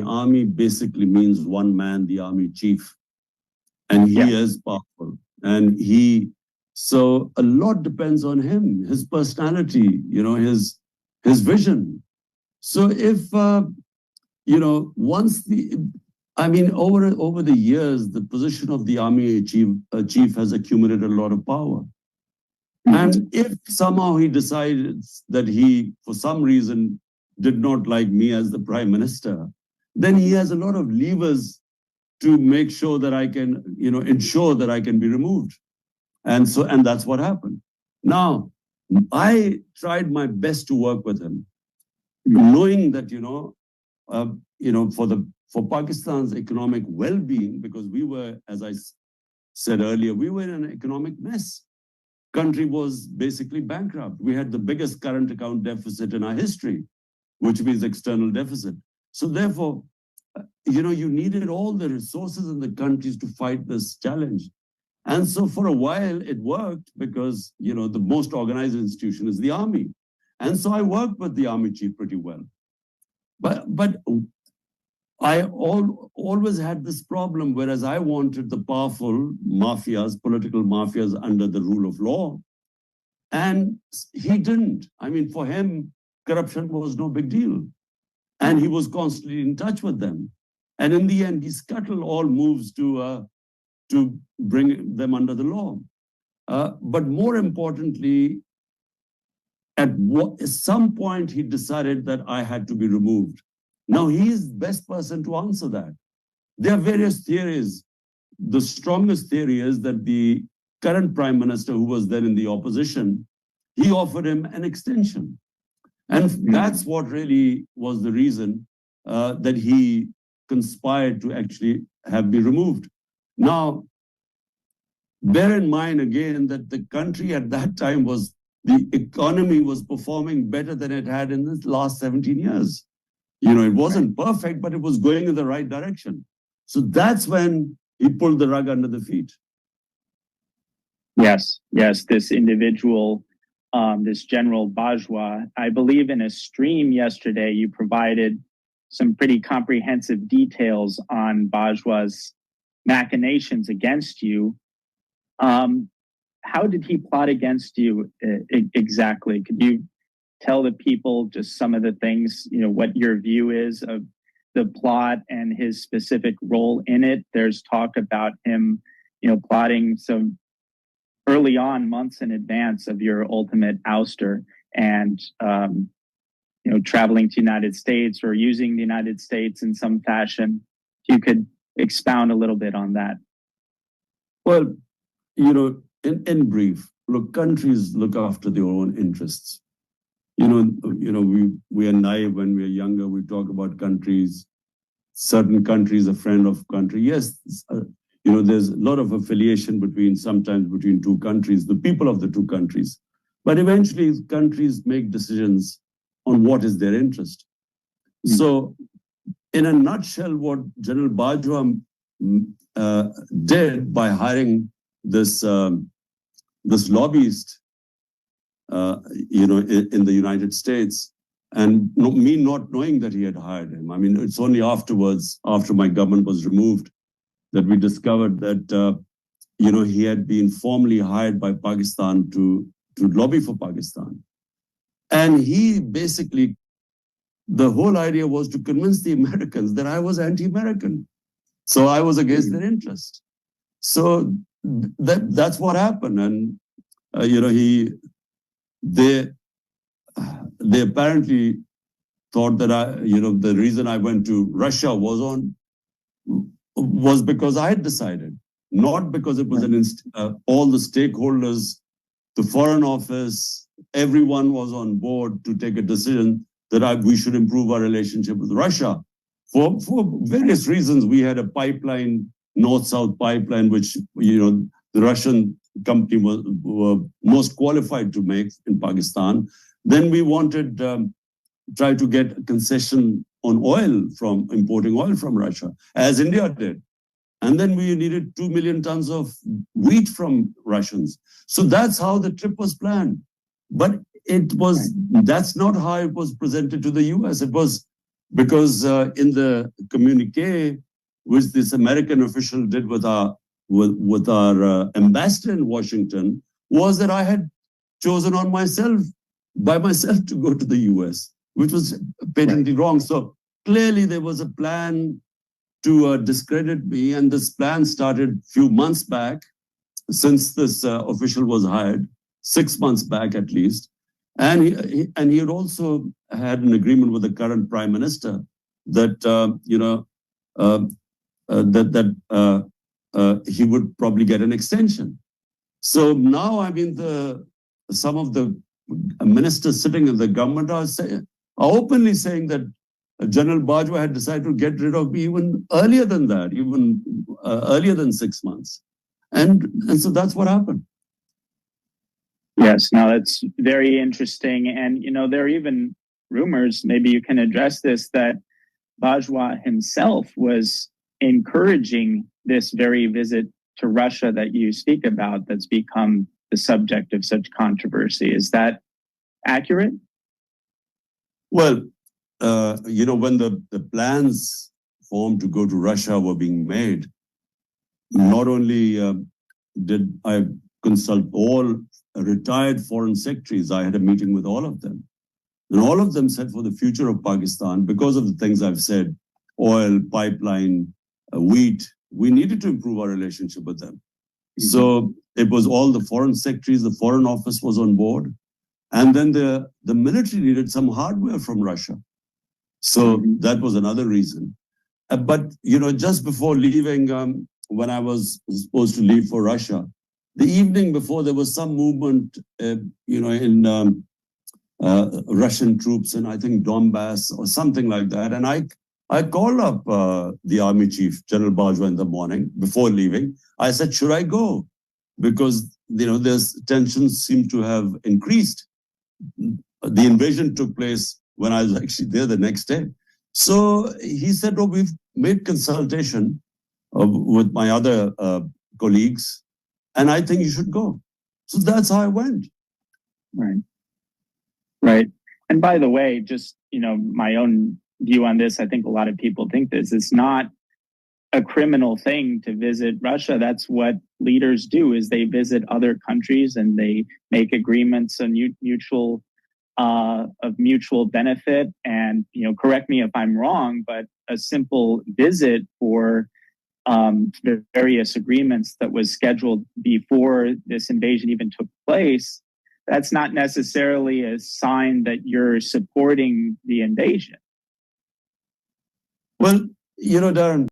army? Army basically means one man, the army chief. And he is powerful. And so a lot depends on him, his personality, his vision. So if, over the years, the position of the army chief has accumulated a lot of power. And if somehow he decides that he, for some reason, did not like me as the prime minister, then he has a lot of levers to make sure that I can, ensure that I can be removed. And that's what happened. Now, I tried my best to work with him, knowing that, for Pakistan's economic well-being, because we were, as I said earlier, we were in an economic mess. Country was basically bankrupt. We had the biggest current account deficit in our history, which means external deficit. So therefore, you needed all the resources in the countries to fight this challenge. And so for a while it worked because, the most organized institution is the army. And so I worked with the army chief pretty well. But I always had this problem, whereas I wanted the powerful mafias, political mafias under the rule of law. And he didn't. I mean, for him, corruption was no big deal. And he was constantly in touch with them. And in the end, he scuttled all moves to bring them under the law. But more importantly, at some point, he decided that I had to be removed. Now, he is the best person to answer that. There are various theories. The strongest theory is that the current prime minister, who was then in the opposition, he offered him an extension. And that's what really was the reason that he conspired to actually be removed. Now, bear in mind again that the country at that time the economy was performing better than it had in the last 17 years. It wasn't perfect, but it was going in the right direction. So that's when he pulled the rug under the feet. Yes, this individual, this General Bajwa, I believe in a stream yesterday, you provided some pretty comprehensive details on Bajwa's machinations against you. How did he plot against you exactly? Could you tell the people just some of the things, what your view is of the plot and his specific role in it? There's talk about him, plotting some early on, months in advance of your ultimate ouster, and traveling to the United States or using the United States in some fashion. If you could expound a little bit on that. Well, in brief, look, countries look after their own interests. We are naive when we are younger. We talk about countries, certain countries, a friend of country. Yes, there's a lot of affiliation sometimes between two countries, the people of the two countries. But eventually, countries make decisions on what is their interest. So, in a nutshell, what General Bajwa did by hiring this lobbyist, in the United States, and me not knowing that he had hired him. I mean, it's only afterwards, after my government was removed, that we discovered that, he had been formally hired by Pakistan to lobby for Pakistan. And he basically, the whole idea was to convince the Americans that I was anti-American. So I was against their interest. So that's what happened. And, they apparently thought that the reason I went to Russia was because I had decided, not because it was all the stakeholders, the Foreign Office, everyone was on board to take a decision that we should improve our relationship with Russia. For various reasons, we had a pipeline, north-south pipeline, which, the Russian company were most qualified to make in Pakistan. Then we wanted try to get a concession on importing oil from Russia, as India did. And then we needed 2 million tons of wheat from Russians. So that's how the trip was planned. But that's not how it was presented to the US. It was because in the communique which this American official did with our ambassador in Washington was that I had chosen by myself to go to the US, which was patently wrong. So clearly there was a plan to discredit me, and this plan started a few months back, since this official was hired, 6 months back at least. And he had also had an agreement with the current prime minister that he would probably get an extension. So now, I mean, some of the ministers sitting in the government are openly saying that General Bajwa had decided to get rid of me even earlier than that, even earlier than 6 months. And so that's what happened. Yes, no, that's very interesting. And, there are even rumors, maybe you can address this, that Bajwa himself was encouraging this very visit to Russia that you speak about, that's become the subject of such controversy. Is that accurate? Well, when the plans formed to go to Russia were being made, not only did I consult all retired foreign secretaries, I had a meeting with all of them. And all of them said for the future of Pakistan, because of the things I've said, oil, pipeline, wheat, we needed to improve our relationship with them. So it was all the foreign secretaries, the foreign office was on board. And then the military needed some hardware from Russia. So that was another reason. But, just before leaving, when I was supposed to leave for Russia, the evening before, there was some movement, in Russian troops in, I think, Donbass or something like that. And I called up the army chief, General Bajwa, in the morning before leaving. I said, should I go? Because, there's tensions seem to have increased. The invasion took place when I was actually there the next day. So he said, we've made consultation with my other colleagues, and I think you should go. So that's how I went. Right. Right. And by the way, just, my own view on this, I think a lot of people think this, it's not a criminal thing to visit Russia. That's what leaders do, is they visit other countries and they make agreements and of mutual benefit. And, correct me if I'm wrong, but a simple visit for the various agreements that was scheduled before this invasion even took place, that's not necessarily a sign that you're supporting the invasion. Well, Darren,